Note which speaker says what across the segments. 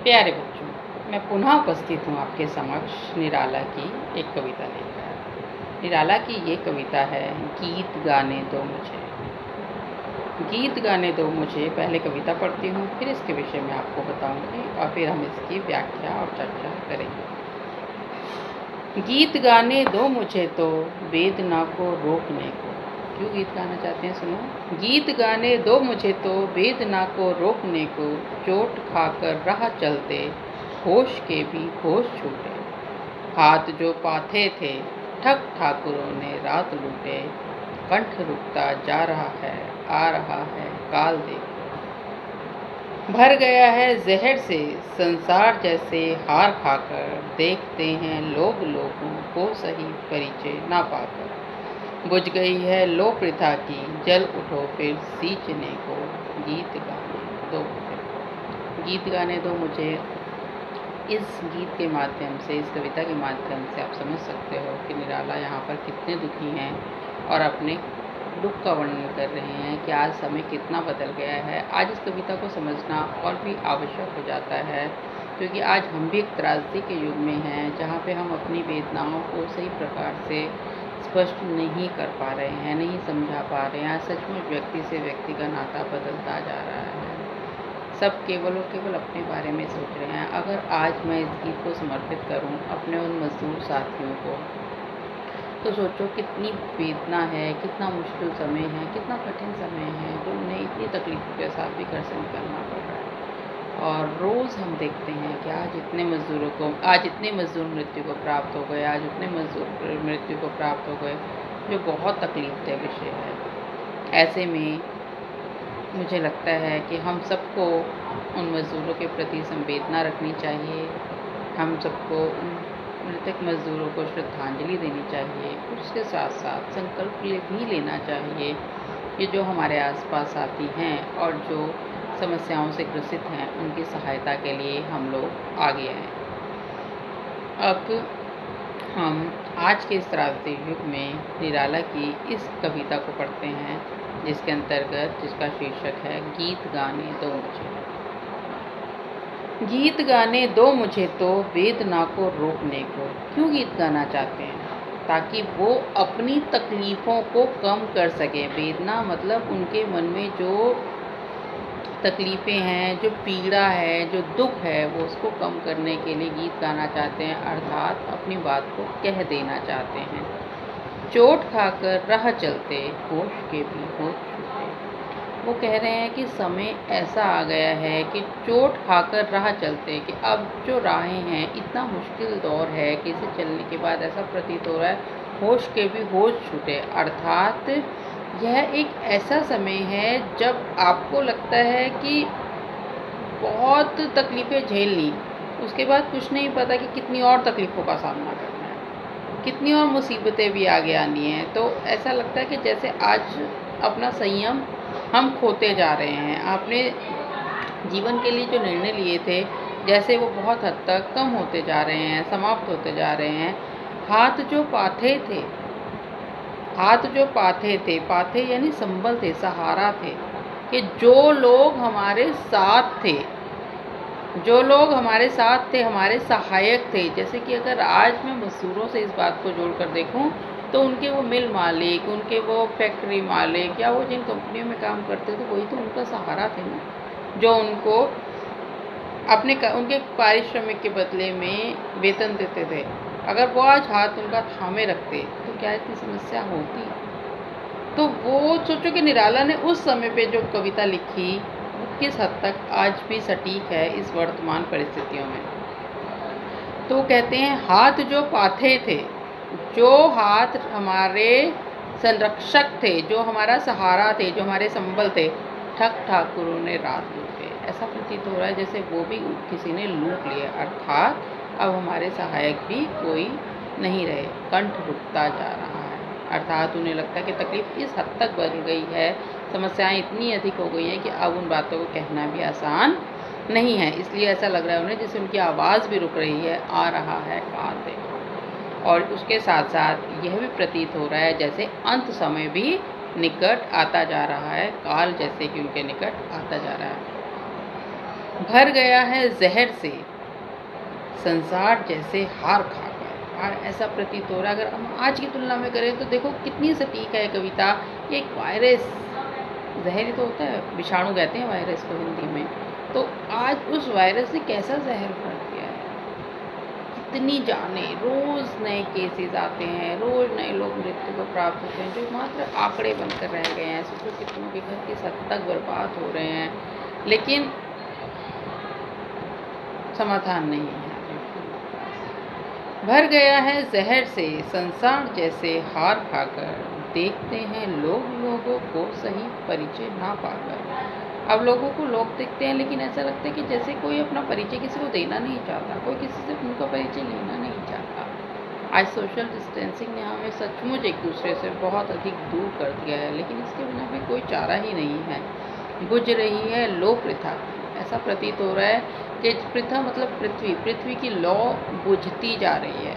Speaker 1: प्यारे बच्चों, मैं पुनः उपस्थित हूँ आपके समक्ष निराला की एक कविता लेकर। निराला की ये कविता है गीत गाने दो मुझे। गीत गाने दो मुझे, पहले कविता पढ़ती हूँ, फिर इसके विषय में आपको बताऊँगी और फिर हम इसकी व्याख्या और चर्चा करेंगे। गीत गाने दो मुझे तो वेदना को रोकने को। क्यों गीत गाना चाहते हैं, सुनो। गीत गाने दो मुझे तो वेदना को रोकने को, चोट खाकर राह चलते होश के भी होश छूटे। हाथ जो पाथे थे ठग ठाकुरों ने रात लूटे, कंठ रुकता जा रहा है, आ रहा है काल देखो। भर गया है जहर से संसार जैसे हार खाकर, देखते हैं लोग लोगों को सही परिचय ना पाकर। बुझ गई है लो प्रथा की, जल उठो फिर सींचने को, गीत गाने दो मुझे। गीत गाने दो मुझे, इस गीत के माध्यम से, इस कविता के माध्यम से आप समझ सकते हो कि निराला यहाँ पर कितने दुखी हैं और अपने दुख का वर्णन कर रहे हैं कि आज समय कितना बदल गया है। आज इस कविता को समझना और भी आवश्यक हो जाता है, क्योंकि आज हम भी एक त्रासदी के युग में हैं जहाँ पे हम अपनी वेदनाओं को सही प्रकार से स्पष्ट नहीं कर पा रहे हैं, नहीं समझा पा रहे हैं। आज सचमुच व्यक्ति से व्यक्ति का नाता बदलता जा रहा है। सब केवल और केवल अपने बारे में सोच रहे हैं। अगर आज मैं इस गीत को समर्पित करूं अपने उन मजदूर साथियों को, तो सोचो कितनी वेदना है, कितना मुश्किल समय है, कितना कठिन समय है जो उन्हें इतनी तकलीफ़ों के साथ भी घर से निकलना पड़ रहा है। और रोज़ हम देखते हैं कि आज इतने मज़दूर मृत्यु को प्राप्त हो गए, आज उतने मज़दूर मृत्यु को प्राप्त हो गए, जो बहुत तकलीफ दह विषय है। ऐसे में मुझे लगता है कि हम सबको उन मज़दूरों के प्रति संवेदना रखनी चाहिए। हम सबको उन मृतक मज़दूरों को श्रद्धांजलि देनी चाहिए। उसके साथ साथ संकल्प भी लेना चाहिए कि जो हमारे आसपास साथी हैं और जो समस्याओं से ग्रसित हैं, उनकी सहायता के लिए हम लोग आगे आएँ। अब हम आज के इस त्रासदी युग में निराला की इस कविता को पढ़ते हैं, जिसका शीर्षक है गीत गाने दो मुझे। गीत गाने दो मुझे तो वेदना को रोकने को। क्यों गीत गाना चाहते हैं? ताकि वो अपनी तकलीफ़ों को कम कर सकें। वेदना मतलब उनके मन में जो तकलीफ़ें हैं, जो पीड़ा है, जो दुख है, वो उसको कम करने के लिए गीत गाना चाहते हैं, अर्थात अपनी बात को कह देना चाहते हैं। चोट खाकर राह चलते होश के भी होश छूटे। वो कह रहे हैं कि समय ऐसा आ गया है कि चोट खाकर राह चलते, कि अब जो राहें हैं, इतना मुश्किल दौर है कि इसे चलने के बाद ऐसा प्रतीत हो रहा है होश के भी होश छूटे। अर्थात यह एक ऐसा समय है जब आपको लगता है कि बहुत तकलीफ़ें झेल ली, उसके बाद कुछ नहीं पता कि कितनी और तकलीफ़ों का सामना करना है, कितनी और मुसीबतें भी आगे आनी हैं। तो ऐसा लगता है कि जैसे आज अपना संयम हम खोते जा रहे हैं। आपने जीवन के लिए जो निर्णय लिए थे, जैसे वो बहुत हद तक कम होते जा रहे हैं, समाप्त होते जा रहे हैं। हाथ जो पाथे थे, पाथे यानी संबल थे, सहारा थे, कि जो लोग हमारे साथ थे, हमारे सहायक थे। जैसे कि अगर आज मैं मज़दूरों से इस बात को जोड़ कर देखूँ, तो उनके वो मिल मालिक, उनके वो फैक्ट्री मालिक या वो जिन कंपनियों में काम करते थे, वही तो उनका सहारा थे ना, जो उनको उनके पारिश्रमिक के बदले में वेतन देते थे। अगर वो आज हाथ उनका थामे रखते तो क्या इतनी समस्या होती? तो वो सोचो कि निराला ने उस समय पे जो कविता लिखी, वो किस हद तक आज भी सटीक है इस वर्तमान परिस्थितियों में। तो कहते हैं हाथ जो पाथे थे, जो हाथ हमारे संरक्षक थे, जो हमारा सहारा थे, जो हमारे संबल थे, ठग ठाकुरों ने रात लूटे। ऐसा प्रतीत हो रहा है जैसे वो भी किसी ने लूट लिया, अर्थात अब हमारे सहायक भी कोई नहीं रहे। कंठ रुकता जा रहा है, अर्थात उन्हें लगता है कि तकलीफ़ इस हद तक बढ़ गई है, समस्याएं इतनी अधिक हो गई हैं कि अब उन बातों को कहना भी आसान नहीं है। इसलिए ऐसा लग रहा है उन्हें जैसे उनकी आवाज़ भी रुक रही है, आ रहा है काल देखो। और उसके साथ साथ यह भी प्रतीत हो रहा है जैसे अंत समय भी निकट आता जा रहा है, काल जैसे कि उनके निकट आता जा रहा है। भर गया है जहर से संसार जैसे हार खा गए। और ऐसा प्रतीत हो रहा है, अगर हम आज की तुलना में करें तो देखो कितनी सटीक है कविता। ये एक वायरस, जहर ही तो होता है, विषाणु कहते हैं वायरस को हिंदी में। तो आज उस वायरस ने कैसा जहर भर दिया है, कितनी जाने, रोज़ नए केसेस आते हैं, रोज़ नए लोग मृत्यु को प्राप्त होते हैं, जो मात्र आंकड़े बनकर रह गए हैं। सोचो कितनों के घर किस हद तक बर्बाद हो रहे हैं, लेकिन समाधान नहीं है। भर गया है जहर से संसार जैसे हार खाकर, देखते हैं लोग लोगों को सही परिचय ना पाकर। अब लोगों को लोग देखते हैं, लेकिन ऐसा लगता है कि जैसे कोई अपना परिचय किसी को देना नहीं चाहता, कोई किसी से उनका परिचय लेना नहीं चाहता। आज सोशल डिस्टेंसिंग ने हमें सचमुच एक दूसरे से बहुत अधिक दूर कर दिया है, लेकिन इसके बिना भी कोई चारा ही नहीं है। बुझ रही है लो प्रथा, ऐसा प्रतीत हो रहा है कि प्रथा मतलब पृथ्वी की लौ बुझती जा रही है,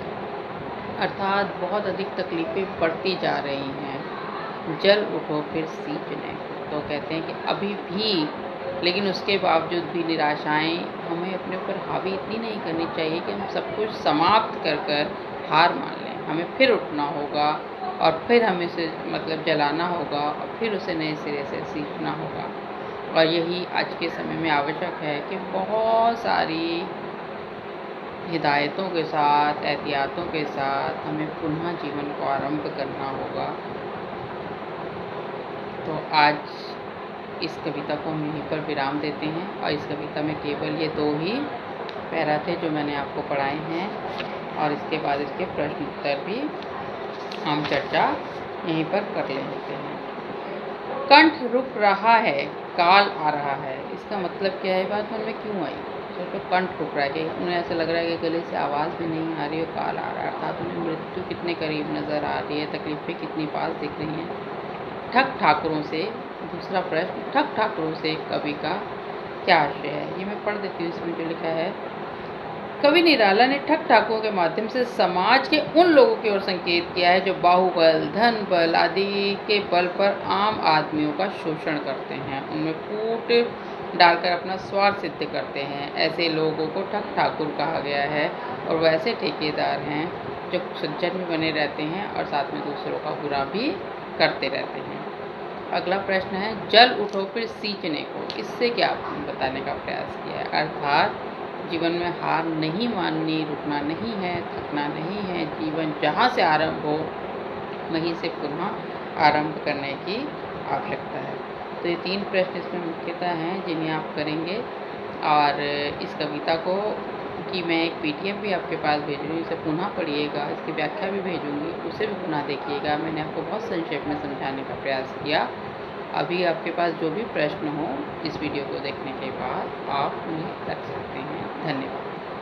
Speaker 1: अर्थात बहुत अधिक तकलीफ़ें बढ़ती जा रही हैं। जल उठो फिर सींचने को, तो कहते हैं कि अभी भी, लेकिन उसके बावजूद भी निराशाएं हमें अपने ऊपर हावी इतनी नहीं करनी चाहिए कि हम सब कुछ समाप्त कर कर हार मान लें। हमें फिर उठना होगा और फिर हमें इसे मतलब जलाना होगा और फिर उसे नए सिरे से सीखना होगा। और यही आज के समय में आवश्यक है कि बहुत सारी हिदायतों के साथ, एहतियातों के साथ हमें पुनः जीवन को आरंभ करना होगा। तो आज इस कविता को हम यहीं पर विराम देते हैं, और इस कविता में केवल ये 2 ही पैरा थे जो मैंने आपको पढ़ाए हैं, और इसके बाद इसके प्रश्न उत्तर भी हम चर्चा यहीं पर कर लेते हैं। कंठ रुक रहा है, काल आ रहा है, इसका मतलब क्या है, बात मन में क्यों आई? तो कंठ रुक रहा है कि उन्हें ऐसा लग रहा है कि गले से आवाज़ भी नहीं आ रही और काल आ रहा है, अर्थात उन्हें मृत्यु कितने करीब नज़र आ रही है, तकलीफ़ें कितनी पास दिख रही हैं। ठग ठाकुरों से, दूसरा प्रश्न, ठग ठाकुरों से कवि का क्या आशय है? ये मैं पढ़ देती हूँ, इसमें जो लिखा है। कवि निराला ने ठग ठाकुरों के माध्यम से समाज के उन लोगों की ओर संकेत किया है जो बाहुबल, धन बल आदि के बल पर आम आदमियों का शोषण करते हैं, उनमें फूट डालकर अपना स्वार्थ सिद्ध करते हैं। ऐसे लोगों को ठग ठाकुर कहा गया है, और वो ऐसे ठेकेदार हैं जो सज्जन भी बने रहते हैं और साथ में दूसरों का बुरा भी करते रहते हैं। अगला प्रश्न है, जल उठो फिर सींचने को, इससे क्या बताने का प्रयास किया है? अर्थात जीवन में हार नहीं माननी, रुकना नहीं है, थकना नहीं है, जीवन जहाँ से आरंभ हो वहीं से पुनः आरंभ करने की आवश्यकता है। तो ये 3 प्रश्न इसमें मुख्यतः हैं जिन्हें आप करेंगे, और इस कविता को कि मैं एक पीडीएफ भी आपके पास भेज रही हूँ, इसे पुनः पढ़िएगा, इसकी व्याख्या भी भेजूँगी, उसे भी पुनः देखिएगा। मैंने आपको बहुत संक्षेप में समझाने का प्रयास किया। अभी आपके पास जो भी प्रश्न हो इस वीडियो को देखने के बाद आप उन्हें रख सकते हैं। धन्यवाद।